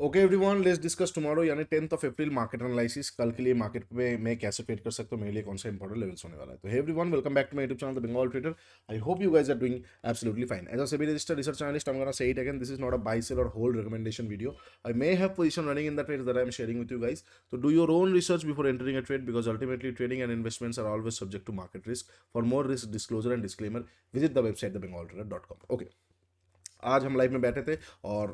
Okay everyone, let's discuss tomorrow यानी 10th of April market analysis. कल के लिए मार्केट पे मैं कैसे ट्रेड कर सकता हूँ, मेरे लिए कौन सा इंपॉर्टेंट लेवल्स होने वाला है। तो hey everyone, welcome back to my YouTube channel the Bengal trader. I hope you guys are doing absolutely fine. As a SEBI registered research analyst, I am gonna say it again, this is not a buy sell or hold recommendation video. I may have position running in the trades that I am sharing with you guys. तो do your own research before entering a trade, because ultimately trading and investments are always subject to market risk. For more risk disclosure and disclaimer, visit the website the bengaltrader.com। Okay, आज हम live में बैठे थे और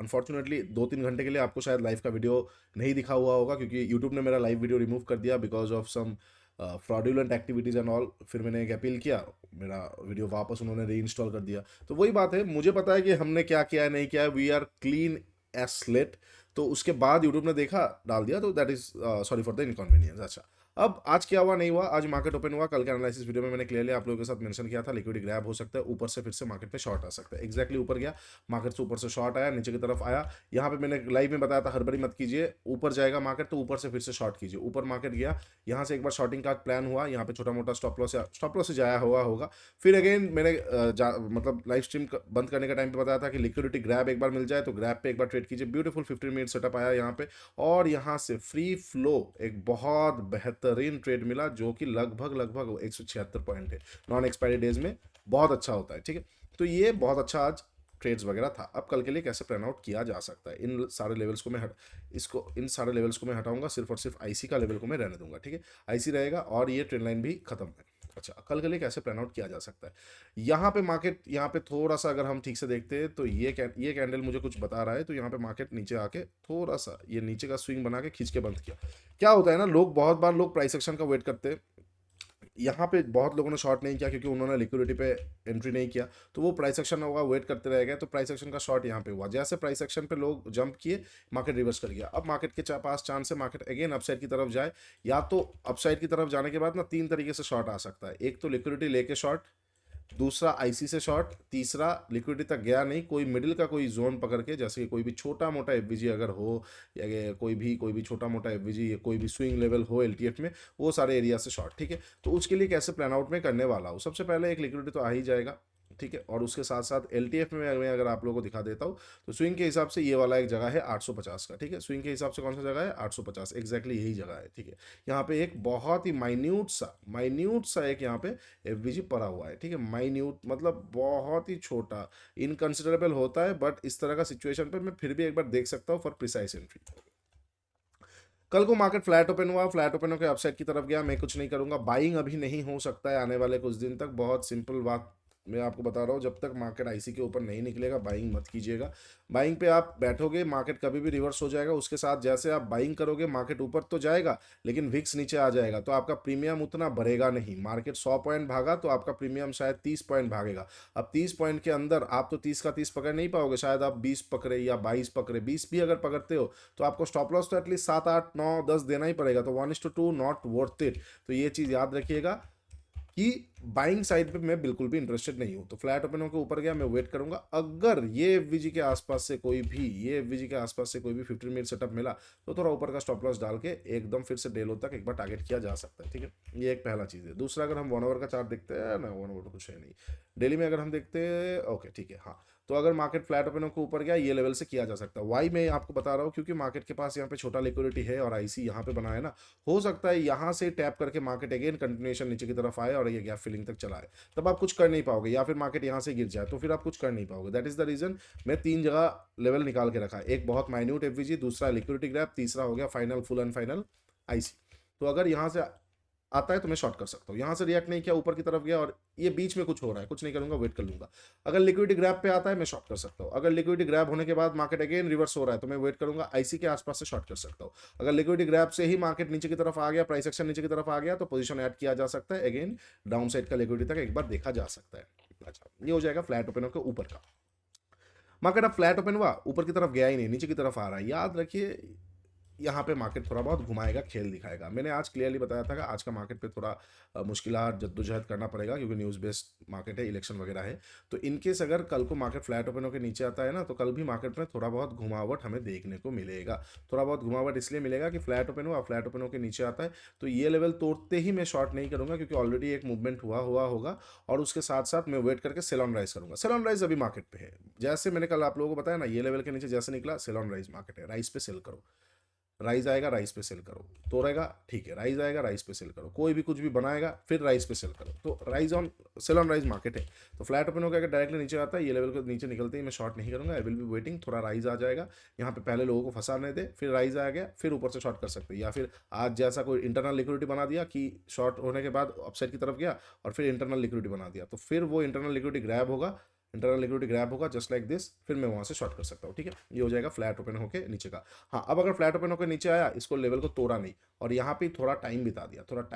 unfortunately 2-3 घंटे के लिए आपको शायद लाइव का वीडियो नहीं दिखा हुआ होगा, क्योंकि यूट्यूब ने मेरा लाइव वीडियो रिमूव कर दिया because of some fraudulent activities and all. फिर मैंने एक अपील किया, मेरा वीडियो वापस उन्होंने री इंस्टॉल कर दिया। तो वही बात है, मुझे पता है कि हमने क्या किया है नहीं किया है, we are clean as slate. तो उसके बाद यूट्यूब ने देखा, डाल दिया, तो that is sorry for the inconvenience. अच्छा, अब आज क्या हुआ नहीं हुआ, आज मार्केट ओपन हुआ। कल के एनालिसिस वीडियो में मैंने क्लियरली आप लोगों के साथ मेंशन किया था, लिक्विडिटी ग्रैब हो सकता है, ऊपर से फिर से मार्केट पे शॉर्ट आ सकता है। एग्जैक्टली ऊपर गया, मार्केट से ऊपर से शॉर्ट आया, नीचे की तरफ आया। यहाँ पे मैंने लाइव में बताया था हड़बड़ी मत कीजिए, ऊपर जाएगा मार्केट तो ऊपर से फिर से शॉर्ट कीजिए। ऊपर मार्केट गया, यहाँ से एक बार शॉर्टिंग का प्लान हुआ, यहाँ पे छोटा मोटा स्टॉप लॉस से जाया हुआ होगा। फिर अगेन मैंने मतलब लाइव स्ट्रीम बंद करने का टाइम पे बताया था कि लिक्विडिटी ग्रैब एक बार मिल जाए तो ग्रैब पे एक बार ट्रेड कीजिए। ब्यूटीफुल 15 मिनट सेटअप आया यहाँ पे, और यहाँ से फ्री फ्लो एक बहुत बेहतरीन ट्रेड मिला, जो कि लगभग लगभग 176 पॉइंट है। नॉन एक्सपायरी डेज में बहुत अच्छा होता है, ठीक है। तो ये बहुत अच्छा आज ट्रेड्स वगैरह था। अब कल के लिए कैसे प्लान आउट किया जा सकता है, इन सारे लेवल्स को मैं इन सारे लेवल्स को मैं हटाऊंगा, सिर्फ और सिर्फ आईसी का लेवल को मैं रहने दूंगा, ठीक है। आईसी रहेगा और ये ट्रेंड लाइन भी खत्म है। अच्छा, कल के लिए कैसे प्लान आउट किया जा सकता है। यहाँ पे मार्केट, यहाँ पे थोड़ा सा अगर हम ठीक से देखते हैं तो ये कैंडल मुझे कुछ बता रहा है। तो यहाँ पे मार्केट नीचे आके थोड़ा सा ये नीचे का स्विंग बना के खींच के बंद किया। क्या होता है ना, बहुत बार लोग प्राइस एक्शन का वेट करते हैं। यहाँ पे बहुत लोगों ने शॉर्ट नहीं किया क्योंकि उन्होंने लिक्विडिटी पे एंट्री नहीं किया, तो वो प्राइस एक्शन होगा, वेट करते रह गए, तो प्राइस एक्शन का शॉर्ट यहाँ पे हुआ। जैसे प्राइस एक्शन पे लोग जंप किए, मार्केट रिवर्स कर गया। अब मार्केट के पास चांस है मार्केट अगेन अपसाइड की तरफ जाए। या तो अपसाइड की तरफ जाने के बाद ना 3 तरीके से शॉर्ट आ सकता है। एक तो लिक्विडिटी लेके शॉर्ट, दूसरा आईसी से शॉर्ट, तीसरा लिक्विडिटी तक गया नहीं, कोई मिडिल का कोई जोन पकड़ के, जैसे कि कोई भी छोटा मोटा एफवीजी अगर हो, या कोई भी छोटा मोटा एफवीजी, कोई भी स्विंग लेवल हो एलटीएफ में, वो सारे एरिया से शॉर्ट, ठीक है। तो उसके लिए कैसे प्लान आउट में करने वाला हूँ, सबसे पहले एक लिक्विडिटी तो आ ही जाएगा, ठीक है। और उसके साथ साथ एलटीएफ में मैं अगर आप लोगों को दिखा देता हूँ, तो स्विंग के हिसाब से ये वाला एक जगह है 850 का, ठीक है। स्विंग के हिसाब से कौन सा जगह है, 850, एग्जैक्टली यही जगह है, ठीक है। यहाँ पे एक बहुत ही माइन्यूट सा एक यहाँ पे एफवीजी पड़ा हुआ है, ठीक है। माइन्यूट मतलब बहुत ही छोटा, इनकंसिडरेबल होता है, बट इस तरह का सिचुएशन पे मैं फिर भी एक बार देख सकता हूँ फॉर प्रिसाइज एंट्री। कल को मार्केट फ्लैट ओपन हुआ, फ्लैट ओपन होकर अपसाइड की तरफ गया, मैं कुछ नहीं करूंगा। बाइंग अभी नहीं हो सकता है आने वाले कुछ दिन तक, बहुत सिंपल बात मैं आपको बता रहा हूँ। जब तक मार्केट आईसी के ऊपर नहीं निकलेगा, बाइंग मत कीजिएगा। बाइंग पे आप बैठोगे, मार्केट कभी भी रिवर्स हो जाएगा, उसके साथ जैसे आप बाइंग करोगे मार्केट ऊपर तो जाएगा, लेकिन विक्स नीचे आ जाएगा, तो आपका प्रीमियम उतना बढ़ेगा नहीं। मार्केट 100 पॉइंट भागा तो आपका प्रीमियम शायद 30 पॉइंट भागेगा। अब 30 पॉइंट के अंदर आप तो 30 का 30 पकड़ नहीं पाओगे, शायद आप 20 पकड़े या 22 पकड़े। 20 भी अगर पकड़ते हो तो आपको स्टॉप लॉस तो एटलीस्ट 7, 8, 9, 10 देना ही पड़ेगा, तो 1:2 नॉट वर्थ इट। तो ये चीज़ याद रखिएगा कि बाइंग साइड पे मैं बिल्कुल भी इंटरेस्टेड नहीं हूं। तो फ्लैट ओपन होकर ऊपर गया, मैं वेट करूंगा। अगर ये एफवीजी के आसपास से कोई भी 15 मिनट सेटअप मिला, तो थोड़ा ऊपर का स्टॉप लॉस डाल के एकदम फिर से डेलो तक एक बार टारगेट किया जा सकता है, ठीक है। ये एक पहला चीज़ है। दूसरा, अगर हम 1 आवर का चार्ट देखते हैं ना, 1 आवर तो कुछ है नहीं, डेली में अगर हम देखते हैं, ओके ठीक है, हाँ। तो अगर मार्केट फ्लैट ओपन होकर ऊपर गया, ये लेवल से किया जा सकता है। वाई मैं आपको बता रहा हूँ, क्योंकि मार्केट के पास यहाँ पे छोटा लिक्विडिटी है और आईसी यहाँ पे बना है ना, हो सकता है यहाँ से टैप करके मार्केट अगेन कंटिन्यूएशन नीचे की तरफ आए और ये गैप फिलिंग तक चला है, तब आप कुछ कर नहीं पाओगे। या फिर मार्केट यहाँ से गिर जाए तो फिर आप कुछ कर नहीं पाओगे। दैट इज द रीजन मैं 3 जगह लेवल निकाल के रखा है, एक बहुत माइन्यूट एफवीजी, दूसरा लिक्विडिटी ग्रैप, तीसरा हो गया final full and final IC. तो अगर यहाँ से आता है तो मैं शॉर्ट कर सकता हूँ। यहाँ से रिएक्ट नहीं किया, ऊपर की तरफ गया और ये बीच में कुछ हो रहा है, कुछ नहीं करूंगा, वेट कर लूंगा। अगर लिक्विडिटी ग्रैप पे आता है मैं शॉर्ट कर सकता हूँ। अगर लिक्विडिटी ग्रैप होने के बाद मार्केट अगेन रिवर्स हो रहा है तो मैं वेट करूंगा, आईसी के आसपास से शॉर्ट कर सकता हूँ। अगर लिक्विडिटी ग्रैप से ही मार्केट नीचे की तरफ आ गया, प्राइस एक्शन नीचे की तरफ आ गया, तो पोजीशन ऐड किया जा सकता है। अगेन डाउन साइड का लिक्विडिटी तक एक बार देखा जा सकता है। अच्छा, ये हो जाएगा फ्लैट ओपन के ऊपर का। मार्केट अब फ्लैट ओपन हुआ, ऊपर की तरफ गया ही नहीं, नीचे की तरफ आ रहा है। याद रखिए, यहाँ पे मार्केट थोड़ा बहुत घुमाएगा, खेल दिखाएगा। मैंने आज क्लियरली बताया था कि आज का मार्केट पे थोड़ा मुश्किलात जद्दोजहद करना पड़ेगा, क्योंकि न्यूज़ बेस्ड मार्केट है, इलेक्शन वगैरह है। तो इनकेस अगर कल को मार्केट फ्लैट ओपन होकर नीचे आता है ना, तो कल भी मार्केट में थोड़ा बहुत घुमावट हमें देखने को मिलेगा। थोड़ा बहुत घुमावट इसलिए मिलेगा कि फ्लैट ओपन हुआ, फ्लैट ओपन होकर नीचे आता है तो ये लेवल तोड़ते ही मैं शॉर्ट नहीं करूंगा, क्योंकि ऑलरेडी एक मूवमेंट हुआ होगा। और उसके साथ साथ मैं वेट करके सेल ऑन राइज करूंगा। सेल ऑन राइज अभी मार्केट पे है, जैसे मैंने कल आप लोगों को बताया ना, ये लेवल के नीचे जैसे निकला, सेल ऑन राइज मार्केट है, राइज पे सेल करो। राइज आएगा, राइज पे सेल करो, तो रहेगा ठीक है। राइज आएगा, राइज पे सेल करो, कोई भी कुछ भी बनाएगा फिर राइज पे सेल करो। तो rise on, sell on rise market है। तो फ्लैट ओपन होकर अगर डायरेक्टली नीचे आता है, ये लेवल को नीचे निकलते ही मैं शॉर्ट नहीं करूंगा। आई विल बी वेटिंग, थोड़ा राइज आ जाएगा यहाँ पे, पहले लोगों को फंसाने दे, फिर राइज आ गया, फिर ऊपर से शॉर्ट कर सकते हैं। या फिर आज जैसा कोई इंटरनल लिक्विडिटी बना दिया कि शॉर्ट होने के बाद अपसाइड की तरफ गया और फिर इंटरनल लिक्विडिटी बना दिया, तो फिर वो इंटरनल लिक्विडिटी ग्रैब होगा, इंटरनल लिक्विडिटी ग्रैब होगा जस्ट लाइक दिस, फिर मैं वहां से शॉर्ट कर सकता हूँ। ठीक है, ये हो जाएगा फ्लैट ओपन होकर नीचे का। हाँ, अब अगर फ्लैट ओपन होकर नीचे आया, इसको लेवल को तोड़ा नहीं और यहाँ पे थोड़ा टाइम बिता दिया, थोड़ा सा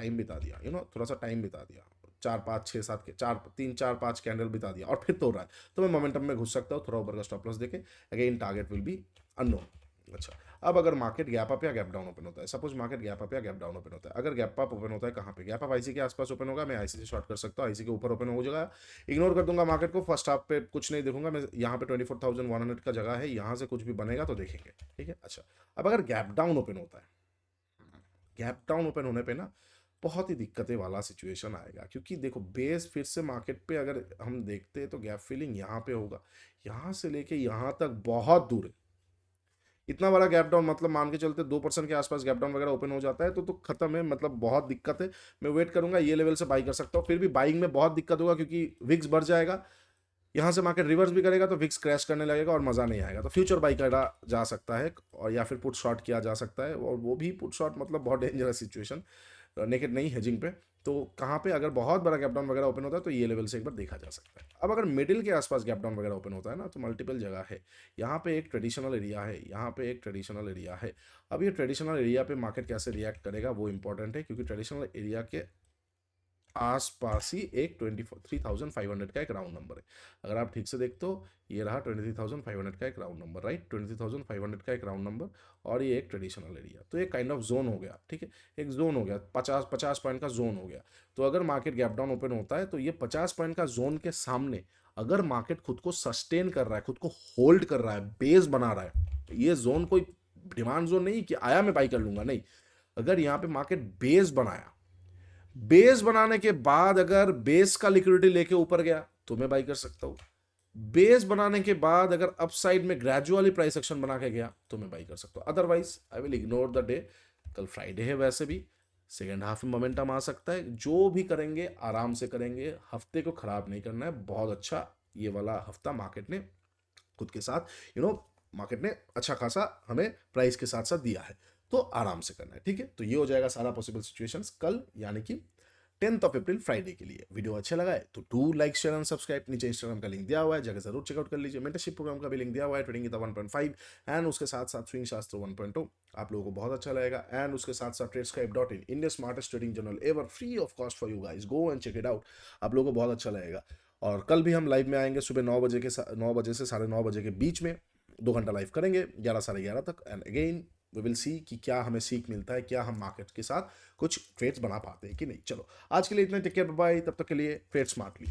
टाइम बिता दिया, 4 5 6 7 के 4 3 4 5 कैंडल बिता दिया और फिर तोड़ रहा है, तो मैं मोमेंटम में घुस सकता हूँ, थोड़ा ऊपर का स्टॉप लॉस देके। Again target will be unknown. अच्छा, अब अगर मार्केट गैप अप या गैप डाउन ओपन होता है, सपोज मार्केट गैप अप या गैप डाउन ओपन होता है, अगर गैप अप ओपन होता है कहाँ पे, गैप अप आईसी के आसपास ओपन होगा, मैं आईसी से शॉर्ट कर सकता हूँ, आईसी के ऊपर ओपन हो जाएगा, इग्नोर कर दूंगा मार्केट को, फर्स्ट हाफ पे कुछ नहीं देखूंगा मैं। यहाँ पे 24,100 का जगह है, यहाँ से कुछ भी बनेगा तो देखेंगे। ठीक है, अच्छा, अब अगर गैप डाउन ओपन होता है, गैप डाउन ओपन होने पे ना बहुत ही दिक्कतें वाला सिचुएशन आएगा, क्योंकि देखो बेस फिर से मार्केट पे अगर हम देखते हैं तो गैप फिलिंग यहाँ पे होगा, यहाँ से लेके यहाँ तक बहुत दूर है। इतना बड़ा गैप डाउन, मतलब मान के चलते 2% के आसपास गैप डाउन वगैरह ओपन हो जाता है तो खत्म है, मतलब बहुत दिक्कत है। मैं वेट करूंगा, ये लेवल से बाई कर सकता हूँ, फिर भी बाइंग में बहुत दिक्कत होगा, क्योंकि विक्स बढ़ जाएगा, यहाँ से मार्केट रिवर्स भी करेगा तो विक्स क्रैश करने लगेगा और मज़ा नहीं आएगा। तो फ्यूचर बाई करा जा सकता है और या फिर पुट शॉर्ट किया जा सकता है, और वो भी पुट शॉर्ट मतलब बहुत डेंजरस सिचुएशन, नेकेड नहीं, हेजिंग पे। तो कहाँ पे अगर बहुत बड़ा गैप डाउन वगैरह ओपन होता है तो ये लेवल से एक बार देखा जा सकता है। अब अगर मिडिल के आसपास गैप डाउन वगैरह ओपन होता है ना, तो मल्टीपल जगह है, यहाँ पे एक ट्रेडिशनल एरिया है, यहाँ पे एक ट्रेडिशनल एरिया है। अब ये ट्रेडिशनल एरिया पे मार्केट कैसे रिएक्ट करेगा वो इंपॉर्टेंट है, क्योंकि ट्रेडिशनल एरिया के आसपास ही एक 23,500 का एक राउंड नंबर है। अगर आप ठीक से देखते हो, ये रहा 23,500 का एक राउंड नंबर, राइट, 23,500 का एक राउंड नंबर, और ये एक ट्रेडिशनल एरिया, तो ये काइंड ऑफ जोन हो गया। ठीक है, एक जोन हो गया, 50 पॉइंट का जोन हो गया। तो अगर मार्केट गैप डाउन ओपन होता है तो ये 50 पॉइंट का जोन के सामने अगर मार्केट खुद को सस्टेन कर रहा है, खुद को होल्ड कर रहा है, बेस बना रहा है, ये जोन कोई डिमांड जोन नहीं कि आया मैं बाई कर लूंगा, नहीं। अगर यहाँ पे मार्केट बेस बनाया, बेस बनाने के बाद अगर बेस का लिक्विडिटी लेके ऊपर गया तो मैं बाई कर सकता हूं। बेस बनाने के बाद अगर अपसाइड में ग्रेजुअली प्राइस एक्शन बना के गया तो मैं बाई कर सकता हूं, otherwise I will ignore the day. कल फ्राइडे है, वैसे भी सेकेंड हाफ में मोमेंटम आ सकता है, जो भी करेंगे आराम से करेंगे, हफ्ते को खराब नहीं करना है। बहुत अच्छा ये वाला हफ्ता मार्केट ने खुद के साथ मार्केट ने अच्छा खासा हमें प्राइस के साथ साथ दिया है, तो आराम से करना है। ठीक है, तो ये हो जाएगा सारा पॉसिबल सिचुएशंस कल, यानी कि 10th ऑफ अप्रैल फ्राइडे के लिए। वीडियो अच्छा लगा है तो do like share and subscribe. नीचे इंस्टाग्राम का लिंक दिया हुआ है, जगह जरूर चेकआउट कर लीजिए। मेंटरशिप प्रोग्राम का भी लिंक दिया हुआ है, ट्रेडिंग गीता 1.5 एंड उसके साथ साथ स्विंग शास्त्र 1.0, आप लोगों को बहुत अच्छा लगेगा। एंड उसके साथ साथ ट्रेडस्क्राइब.in, India smartest trading journal ever, free of cost for you guys, go and check it out, आप लोगों को बहुत अच्छा लगेगा। और कल भी हम लाइव में आएंगे सुबह 9 बजे से 9:30 बजे के बीच में, 2 घंटा लाइव करेंगे 11 साढ़े 11 तक। And again we will see कि क्या हमें सीख मिलता है, क्या हम मार्केट के साथ कुछ ट्रेड्स बना पाते हैं कि नहीं। चलो आज के लिए इतना, टेक केयर, बाय, तब तक के लिए ट्रेड स्मार्टली।